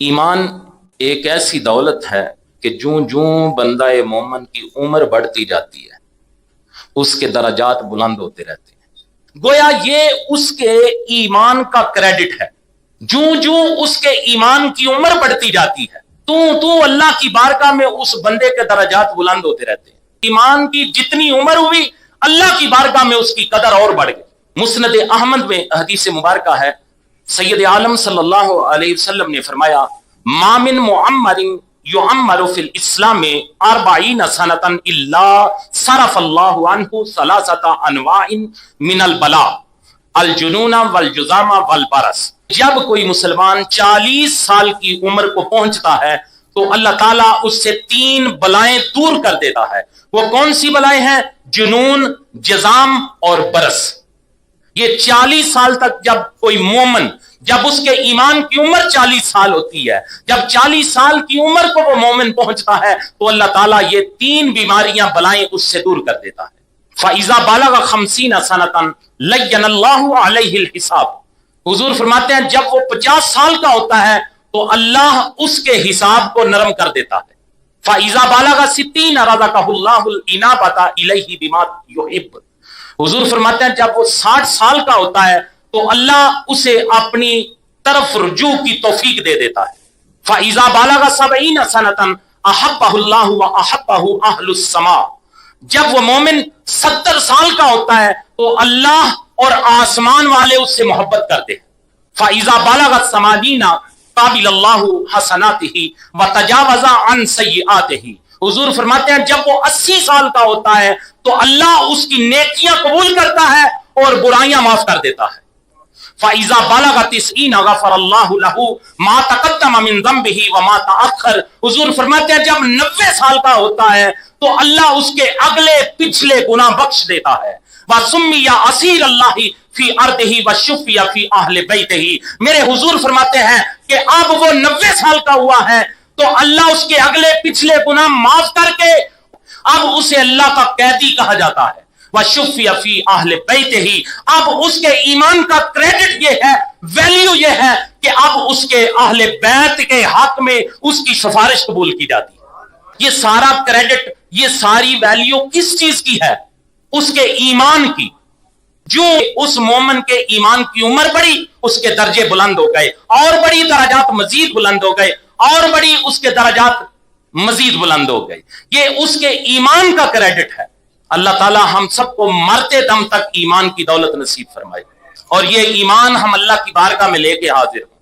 ایمان ایک ایسی دولت ہے کہ جوں جوں بندہ مومن کی عمر بڑھتی جاتی ہے اس کے درجات بلند ہوتے رہتے ہیں۔ گویا یہ اس کے ایمان کا کریڈٹ ہے۔ جوں جوں اس کے ایمان کی عمر بڑھتی جاتی ہے تو اللہ کی بارگاہ میں اس بندے کے درجات بلند ہوتے رہتے ہیں۔ ایمان کی جتنی عمر ہوئی اللہ کی بارگاہ میں اس کی قدر اور بڑھ گئی۔ مسند احمد میں حدیث مبارکہ ہے، سید عالم صلی اللہ علیہ وسلم نے فرمایا ما من معمر یعمر فی الاسلام 40 سنۃ الا صرف اللہ عنہ ثلاثۃ انواع من البلاء الجنون والجذام والبرص۔ جب کوئی مسلمان 40 سال کی عمر کو پہنچتا ہے تو اللہ تعالیٰ اس سے 3 بلائیں دور کر دیتا ہے۔ وہ کون سی بلائیں ہیں؟ جنون، جذام اور برص۔ یہ 40 سال تک جب کوئی مومن، جب اس کے ایمان کی عمر 40 سال ہوتی ہے، جب 40 سال کی عمر کو وہ مومن پہنچتا ہے تو اللہ تعالیٰ یہ 3 بیماریاں بلائیں اس سے دور کر دیتا ہے۔ فَإِذَا بَلَغَ 50 سَنَةً لَيَّنَ اللَّهُ عَلَيْهِ الْحِسَابِ۔ حضور فرماتے ہیں جب وہ 50 سال کا ہوتا ہے تو اللہ اس کے حساب کو نرم کر دیتا ہے۔ فَإِذَا بَلَغَ 60 رَزَقَهُ اللَّهُ الْإِنَابَةَ إِلَيْهِ بِمَا يُحِبُّ۔ حضور فرماتے ہیں جب وہ 60 سال کا ہوتا ہے تو اللہ اسے اپنی طرف رجوع کی توفیق دے دیتا ہے۔ فَإِذَا بَلَغَ 70 سَنَةً أَحَبَّهُ اللَّهُ وَأَحَبَّهُ أَهْلُ السَّمَاءِ۔ جب وہ مومن 70 سال کا ہوتا ہے تو اللہ اور آسمان والے اس سے محبت کرتے ہیں۔ فَإِذَا بَلَغَ 80 قَبِلَ اللَّهُ حَسَنَاتِهِ وَتَجَاوَزَ عَنْ سَيِّئَاتِهِ۔ حضور فرماتے ہیں جب وہ 80 سال کا ہوتا ہے تو اللہ اس کی نیکیاں قبول کرتا ہے اور برائیاں معاف کر دیتا ہے۔ فَإِذَا بَلَغَ 90 غَفَرَ اللَّهُ لَهُ مَا تَقَدَّمَ مِن ذَنبِهِ وَمَا تَأَخَّرَ۔ حضور فرماتے ہیں جب 90 سال کا ہوتا ہے تو اللہ اس کے اگلے پچھلے گناہ بخش دیتا ہے۔ وَسُمِّيَ أَسِيرَ اللَّهِ فِي أَرْضِهِ وَشُفِّيَ فِي أَهْلِ بَيْتِهِ۔ میرے حضور فرماتے ہیں کہ اب وہ 90 سال کا ہوا ہے تو اللہ اس کے اگلے پچھلے گناہ معاف کر کے اب اسے اللہ کا قیدی کہا جاتا ہے۔ وَشُفِّيَ فِي أَهْلِ بَيْتِهِ۔ اب اس کے ایمان کا کریڈٹ یہ ہے، ویلیو یہ ہے کہ اب اس کے اہل بیت کے حق میں اس کی سفارش قبول کی جاتی ہے۔ یہ سارا کریڈٹ، یہ ساری ویلیو کس چیز کی ہے؟ اس کے ایمان کی۔ جو اس مومن کے ایمان کی عمر بڑی، اس کے درجے بلند ہو گئے، اور بڑی درجات مزید بلند ہو گئے، اور بڑی اس کے درجات مزید بلند ہو گئے۔ یہ اس کے ایمان کا کریڈٹ ہے۔ اللہ تعالی ہم سب کو مرتے دم تک ایمان کی دولت نصیب فرمائے، اور یہ ایمان ہم اللہ کی بارگاہ میں لے کے حاضر ہوں۔